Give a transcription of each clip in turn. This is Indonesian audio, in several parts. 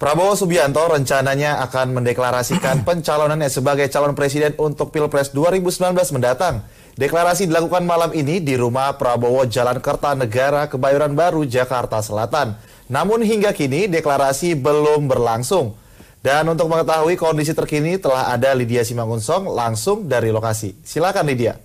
Prabowo Subianto rencananya akan mendeklarasikan pencalonannya sebagai calon presiden untuk Pilpres 2019 mendatang. Deklarasi dilakukan malam ini di rumah Prabowo Jalan Kertanegara, Kebayoran Baru, Jakarta Selatan. Namun hingga kini deklarasi belum berlangsung. Dan untuk mengetahui kondisi terkini telah ada Lydia Simangunsong langsung dari lokasi. Silakan Lydia.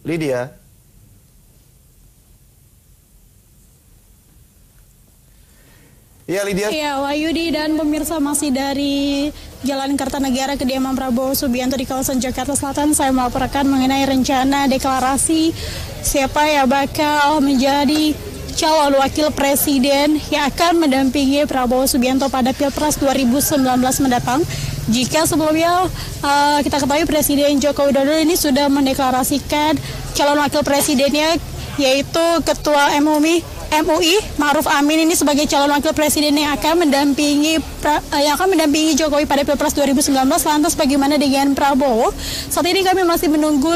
Lydia. Iya, Lydia. Iya, Wahyudi dan pemirsa, masih dari Jalan Kertanegara kediaman Prabowo Subianto di kawasan Jakarta Selatan. Saya melaporkan mengenai rencana deklarasi siapa yang bakal menjadi calon wakil presiden yang akan mendampingi Prabowo Subianto pada Pilpres 2019 mendatang. Jika sebelumnya kita ketahui Presiden Joko Widodo ini sudah mendeklarasikan calon wakil presidennya, yaitu Ketua MUI Ma'ruf Amin ini sebagai calon wakil presiden yang akan mendampingi Jokowi pada Pilpres 2019. Lantas bagaimana dengan Prabowo? Saat ini kami masih menunggu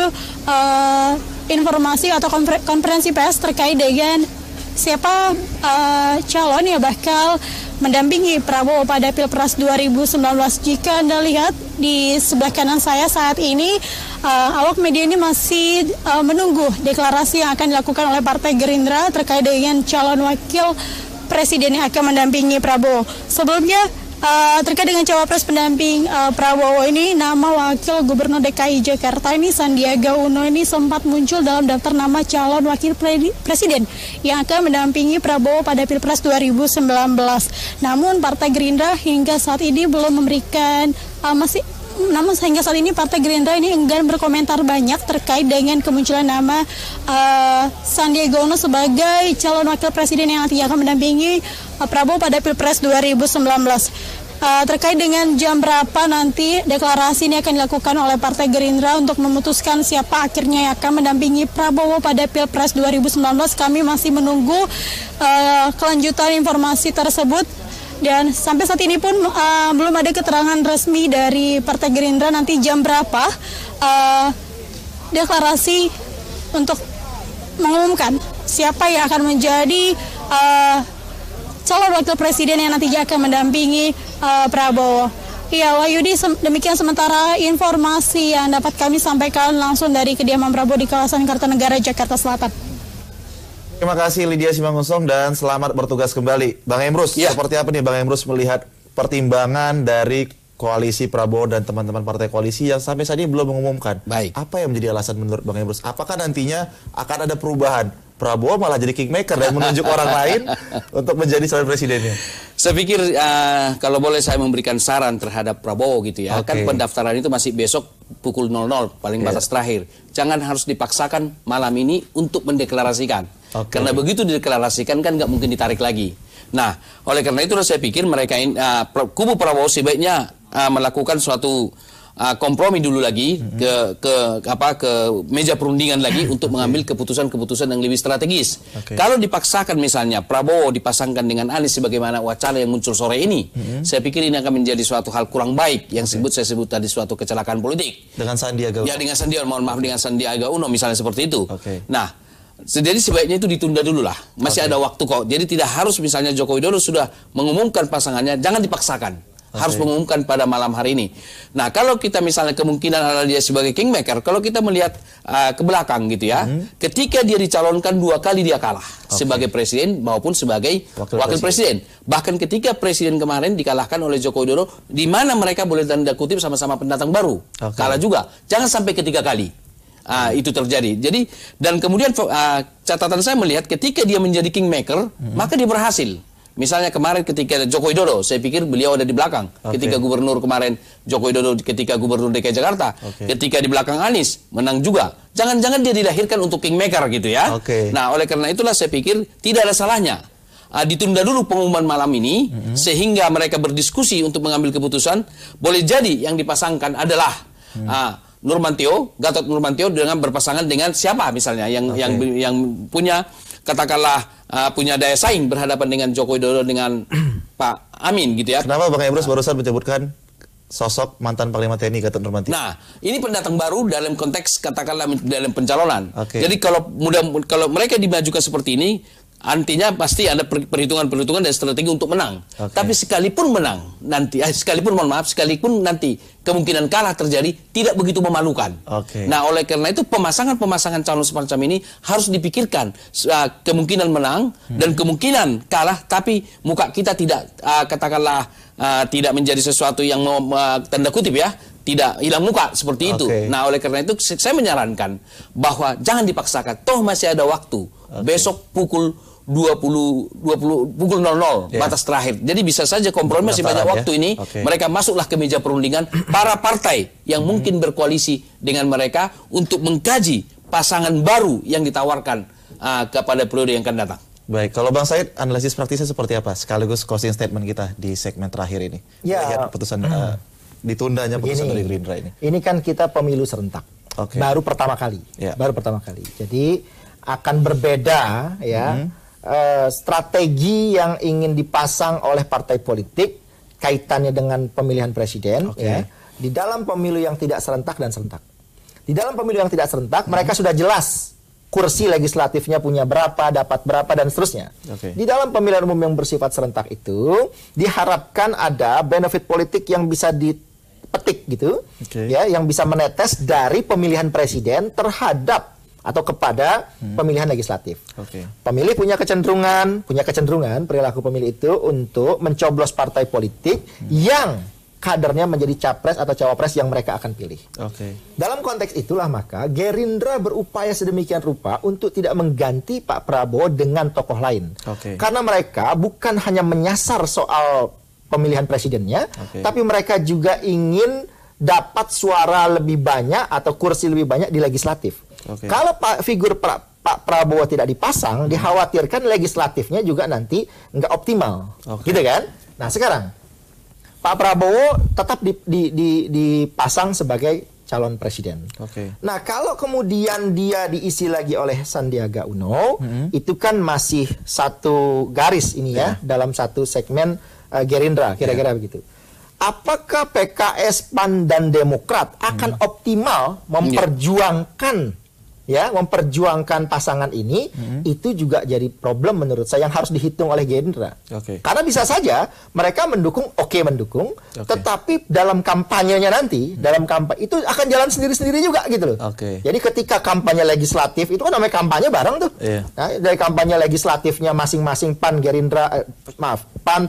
informasi atau konferensi pers terkait dengan siapa calon yang bakal mendampingi Prabowo pada Pilpres 2019. Jika Anda lihat di sebelah kanan saya saat ini, awak media ini masih menunggu deklarasi yang akan dilakukan oleh Partai Gerindra terkait dengan calon wakil presiden yang akan mendampingi Prabowo. Sebelumnya, terkait dengan cawapres pendamping Prabowo ini, nama wakil gubernur DKI Jakarta ini Sandiaga Uno ini sempat muncul dalam daftar nama calon wakil presiden yang akan mendampingi Prabowo pada Pilpres 2019. Namun Partai Gerindra hingga saat ini belum memberikan namun sehingga saat ini Partai Gerindra ini enggan berkomentar banyak terkait dengan kemunculan nama Sandiaga Uno sebagai calon wakil presiden yang nantinya akan mendampingi Prabowo pada Pilpres 2019. Terkait dengan jam berapa nanti deklarasi ini akan dilakukan oleh Partai Gerindra untuk memutuskan siapa akhirnya yang akan mendampingi Prabowo pada Pilpres 2019, kami masih menunggu kelanjutan informasi tersebut. Dan sampai saat ini pun belum ada keterangan resmi dari Partai Gerindra nanti jam berapa deklarasi untuk mengumumkan siapa yang akan menjadi calon wakil presiden yang nantinya akan mendampingi Prabowo. Iya, Wahyudi, demikian sementara informasi yang dapat kami sampaikan langsung dari kediaman Prabowo di kawasan Kertanegara, Jakarta Selatan. Terima kasih Lydia Simangunsong dan selamat bertugas kembali. Bang Emrus, seperti apa nih Bang Emrus melihat pertimbangan dari koalisi Prabowo dan teman-teman partai koalisi yang sampai saat ini belum mengumumkan? Baik. Apa yang menjadi alasan menurut Bang Emrus? Apakah nantinya akan ada perubahan? Prabowo malah jadi kingmaker dan menunjuk orang lain untuk menjadi calon presidennya. Saya pikir kalau boleh saya memberikan saran terhadap Prabowo gitu ya. Kan pendaftaran itu masih besok pukul 00 paling batas terakhir. Jangan harus dipaksakan malam ini untuk mendeklarasikan. Karena begitu dideklarasikan kan nggak mungkin ditarik lagi. Nah, oleh karena itu saya pikir mereka kubu Prabowo sebaiknya melakukan suatu kompromi dulu lagi ke meja perundingan lagi untuk mengambil keputusan-keputusan yang lebih strategis. Kalau dipaksakan misalnya Prabowo dipasangkan dengan Anies sebagaimana wacana yang muncul sore ini, saya pikir ini akan menjadi suatu hal kurang baik yang saya sebut tadi suatu kecelakaan politik. Dengan Sandiaga Uno. Ya dengan Sandiaga Uno misalnya seperti itu. Nah, jadi sebaiknya itu ditunda dulu lah. Masih ada waktu kok. Jadi tidak harus misalnya Joko Widodo sudah mengumumkan pasangannya, jangan dipaksakan. Harus mengumumkan pada malam hari ini. Nah, kalau kita misalnya kemungkinan adalah dia sebagai kingmaker, kalau kita melihat ke belakang gitu ya, ketika dia dicalonkan 2 kali dia kalah sebagai presiden maupun sebagai wakil presiden. Bahkan ketika presiden kemarin dikalahkan oleh Joko Widodo, di mana mereka boleh tanda kutip sama-sama pendatang baru, kalah juga. Jangan sampai ketiga kali. Itu terjadi. Jadi dan kemudian catatan saya melihat ketika dia menjadi kingmaker, maka dia berhasil. Misalnya kemarin ketika Joko Widodo, saya pikir beliau ada di belakang. Ketika gubernur kemarin Joko Widodo, ketika gubernur DKI Jakarta, ketika di belakang Anies menang juga. Jangan-jangan dia dilahirkan untuk kingmaker gitu ya. Nah, oleh karena itulah saya pikir tidak ada salahnya ditunda dulu pengumuman malam ini sehingga mereka berdiskusi untuk mengambil keputusan. Boleh jadi yang dipasangkan adalah Gatot Nurmantio dengan berpasangan dengan siapa misalnya yang punya katakanlah punya daya saing berhadapan dengan Joko Widodo dengan Pak Amin gitu ya. Kenapa Bang Emrus barusan menyebutkan sosok mantan Panglima TNI Gatot Nurmantio? Nah, ini pendatang baru dalam konteks katakanlah dalam pencalonan. Jadi kalau mereka dimajukan seperti ini, Artinya pasti ada perhitungan-perhitungan dan strategi untuk menang. Tapi sekalipun menang nanti, sekalipun nanti kemungkinan kalah terjadi, tidak begitu memalukan. Nah, oleh karena itu pemasangan calon semacam ini harus dipikirkan kemungkinan menang dan kemungkinan kalah, tapi muka kita tidak katakanlah tidak menjadi sesuatu yang tanda kutip ya, tidak hilang muka seperti itu. Nah, oleh karena itu saya menyarankan bahwa jangan dipaksakan. Toh masih ada waktu. Besok pukul 00 batas terakhir. Jadi bisa saja kompromi, masih banyak waktu ini. Mereka masuklah ke meja perundingan para partai yang mungkin berkoalisi dengan mereka untuk mengkaji pasangan baru yang ditawarkan kepada periode yang akan datang. Baik, kalau Bang Said, analisis praktisnya seperti apa? Sekaligus closing statement kita di segmen terakhir ini. Ya, lihat putusan ditundanya putusan dari Gerindra ini. Ini kan kita pemilu serentak. Baru pertama kali. Baru pertama kali. Jadi akan berbeda ya. Strategi yang ingin dipasang oleh partai politik kaitannya dengan pemilihan presiden ya, di dalam pemilu yang tidak serentak dan serentak. Di dalam pemilu yang tidak serentak mereka sudah jelas kursi legislatifnya punya berapa, dapat berapa dan seterusnya. Di dalam pemilihan umum yang bersifat serentak itu diharapkan ada benefit politik yang bisa dipetik gitu ya, yang bisa menetes dari pemilihan presiden terhadap atau kepada pemilihan legislatif. Pemilih punya kecenderungan perilaku pemilih itu untuk mencoblos partai politik yang kadernya menjadi capres atau cawapres yang mereka akan pilih. Dalam konteks itulah maka Gerindra berupaya sedemikian rupa untuk tidak mengganti Pak Prabowo dengan tokoh lain. Karena mereka bukan hanya menyasar soal pemilihan presidennya, tapi mereka juga ingin dapat suara lebih banyak atau kursi lebih banyak di legislatif. Kalau figur Pak Prabowo tidak dipasang, dikhawatirkan legislatifnya juga nanti nggak optimal, gitu kan? Nah sekarang Pak Prabowo tetap dipasang sebagai calon presiden. Nah kalau kemudian dia diisi lagi oleh Sandiaga Uno, itu kan masih satu garis ini ya, dalam satu segmen Gerindra, kira-kira begitu. Apakah PKS, PAN, dan Demokrat akan optimal memperjuangkan pasangan ini? Itu juga jadi problem menurut saya yang harus dihitung oleh Gerindra. Karena bisa saja mereka mendukung, tetapi dalam kampanyenya nanti, itu akan jalan sendiri-sendiri juga gitu loh. Jadi ketika kampanye legislatif itu kan namanya kampanye bareng tuh. Nah, dari kampanye legislatifnya masing-masing PAN,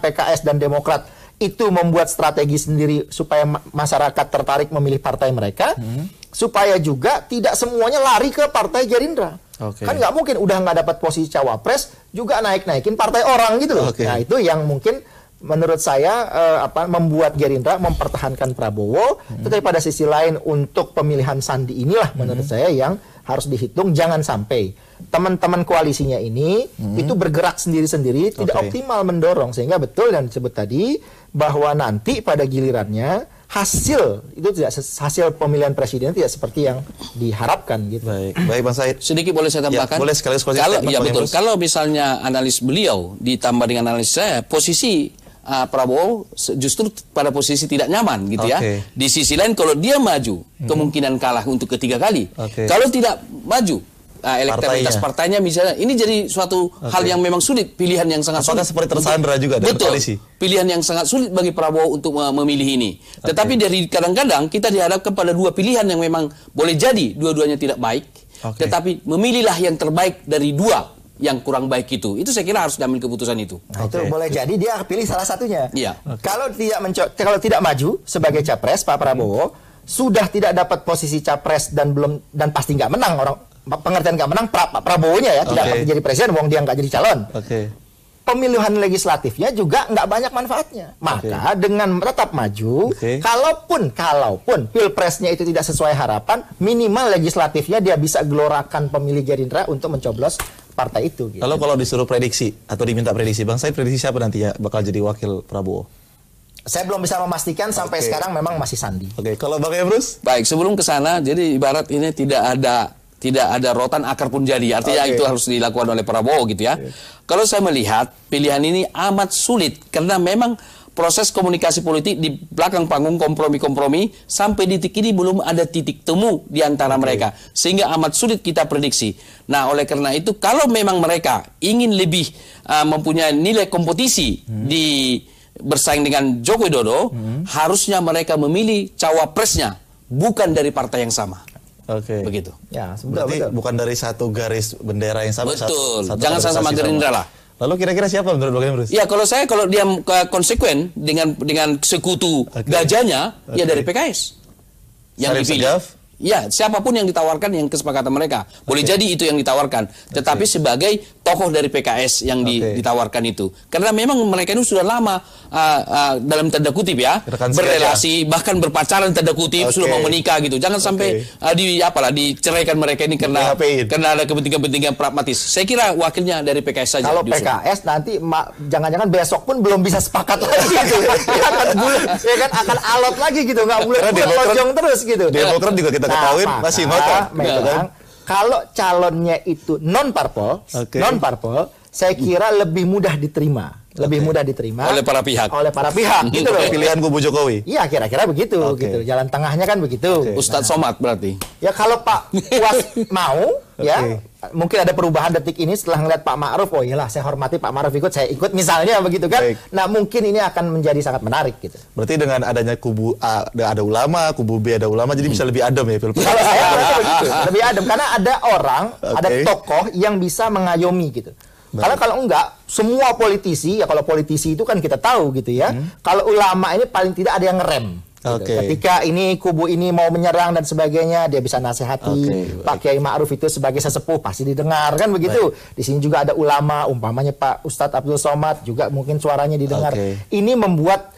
PKS dan Demokrat itu membuat strategi sendiri supaya masyarakat tertarik memilih partai mereka, supaya juga tidak semuanya lari ke partai Gerindra. Kan nggak mungkin udah nggak dapat posisi cawapres juga naikin partai orang gitu loh. Nah itu yang mungkin menurut saya membuat Gerindra mempertahankan Prabowo. Tetapi pada sisi lain untuk pemilihan Sandi inilah menurut saya yang harus dihitung, jangan sampai teman-teman koalisinya ini itu bergerak sendiri-sendiri, tidak optimal mendorong, sehingga betul yang disebut tadi bahwa nanti pada gilirannya hasil pemilihan presiden tidak seperti yang diharapkan gitu. Baik Bang Said. Sedikit boleh saya tambahkan? Boleh sekali. Kalau misalnya analis beliau ditambah dengan analis saya, posisi Prabowo justru pada posisi tidak nyaman gitu ya. Di sisi lain kalau dia maju kemungkinan kalah untuk ketiga kali. Kalau tidak maju elektabilitas partainya misalnya, ini jadi suatu hal yang memang sulit, pilihan yang sangat sulit. Seperti tersandra juga dari koalisi. Pilihan yang sangat sulit bagi Prabowo untuk memilih ini. Tetapi dari kadang-kadang kita dihadapkan pada dua pilihan yang memang boleh jadi dua-duanya tidak baik. Tetapi memilihlah yang terbaik dari dua yang kurang baik itu saya kira harus diambil keputusan itu. Nah, itu boleh jadi dia pilih salah satunya. Kalau tidak maju sebagai capres, Pak Prabowo sudah tidak dapat posisi capres dan pasti nggak menang, pengertian nggak menang Pak Prabowo-nya ya, tidak jadi presiden, wong dia nggak jadi calon. Pemilihan legislatifnya juga nggak banyak manfaatnya. Maka dengan tetap maju, kalaupun pilpresnya itu tidak sesuai harapan, minimal legislatifnya dia bisa gelorakan pemilih Gerindra untuk mencoblos partai itu. Gitu. Lalu kalau disuruh prediksi atau diminta prediksi, Bang Said prediksi siapa nanti ya bakal jadi wakil Prabowo? Saya belum bisa memastikan sampai sekarang, memang masih Sandi. Kalau Bang Emrus? Baik, sebelum ke sana, jadi ibarat ini tidak ada rotan akar pun jadi. Artinya itu harus dilakukan oleh Prabowo gitu ya. Kalau saya melihat pilihan ini amat sulit karena memang proses komunikasi politik di belakang panggung, kompromi-kompromi, sampai detik ini belum ada titik temu di antara mereka. Sehingga amat sulit kita prediksi. Nah, oleh karena itu, kalau memang mereka ingin lebih mempunyai nilai kompetisi bersaing dengan Joko Widodo, harusnya mereka memilih cawapresnya, bukan dari partai yang sama. Begitu. Ya, berarti bukan dari satu garis bendera yang sama. Betul. Jangan sama Gerindra lah. Lalu kira-kira siapa menurut Bang Emrus? Ya, kalau dia konsekuen dengan sekutu gajahnya, ya dari PKS yang dipilih. Ya, siapapun yang ditawarkan, yang kesepakatan mereka. Boleh jadi itu yang ditawarkan. Tetapi sebagai tokoh dari PKS yang ditawarkan itu. Karena memang mereka itu sudah lama, dalam tanda kutip ya, berrelasi, bahkan berpacaran tanda kutip, sudah mau menikah gitu. Jangan sampai diceraikan mereka ini karena ada kepentingan-kepentingan pragmatis. Saya kira wakilnya dari PKS saja. Kalau PKS nanti jangan-jangan besok pun belum bisa sepakat lagi gitu. akan alot lagi gitu, nggak boleh tonjong terus gitu. Demokrat juga kita ketahui masih ngotot. Kalau calonnya itu non parpol, saya kira lebih mudah diterima. Oleh para pihak. Gitu loh. Pilihan kubu Jokowi. Iya, kira-kira begitu gitu. Jalan tengahnya kan begitu. Ustadz Somad berarti. Ya kalau Pak Puas mau, ya mungkin ada perubahan detik ini setelah ngeliat Pak Ma'ruf, oh iyalah saya hormati Pak Ma'ruf ikut, saya ikut misalnya begitu kan. Nah, mungkin ini akan menjadi sangat menarik gitu. Berarti dengan adanya kubu A ada ulama, kubu B ada ulama, jadi bisa lebih adem ya Pilpres. Kalau saya berarti begitu, lebih adem karena ada orang, ada tokoh yang bisa mengayomi gitu. Karena kalau enggak, semua politisi, ya kalau politisi itu kan kita tahu gitu ya, kalau ulama ini paling tidak ada yang ngerem. Gitu. Ketika ini kubu ini mau menyerang dan sebagainya, dia bisa nasihati. Pak Kiai Ma'ruf itu sebagai sesepuh pasti didengar kan begitu. Di sini juga ada ulama, umpamanya Pak Ustadz Abdul Somad juga mungkin suaranya didengar. Ini membuat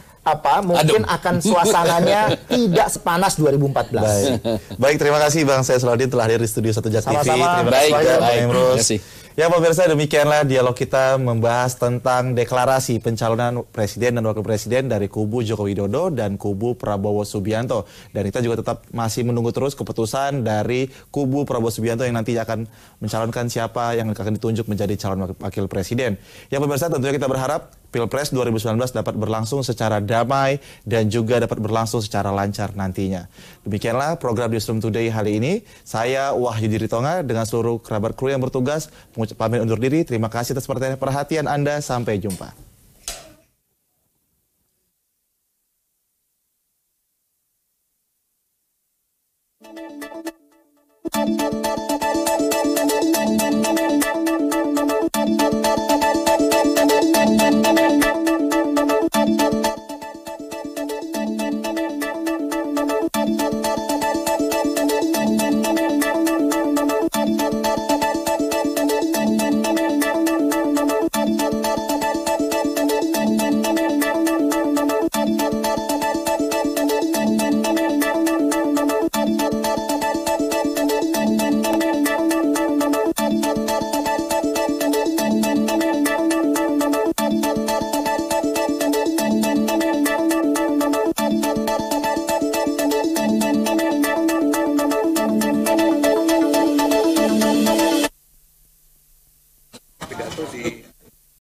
mungkin akan suasananya tidak sepanas 2014. Baik, terima kasih Bang Syed Salahuddin telah hadir di studio 1 Jak TV. Terima kasih Bang Emrus. Ya pemirsa, demikianlah dialog kita membahas tentang deklarasi pencalonan presiden dan wakil presiden dari kubu Joko Widodo dan kubu Prabowo Subianto. Dan kita juga tetap masih menunggu terus keputusan dari kubu Prabowo Subianto yang nanti akan mencalonkan siapa yang akan ditunjuk menjadi calon wakil presiden. Ya pemirsa, tentunya kita berharap Pilpres 2019 dapat berlangsung secara damai dan juga dapat berlangsung secara lancar nantinya. Demikianlah program Newsroom Today hari ini. Saya Wahyu Diritonga dengan seluruh kerabat kru yang bertugas pamit undur diri. Terima kasih atas perhatian Anda. Sampai jumpa.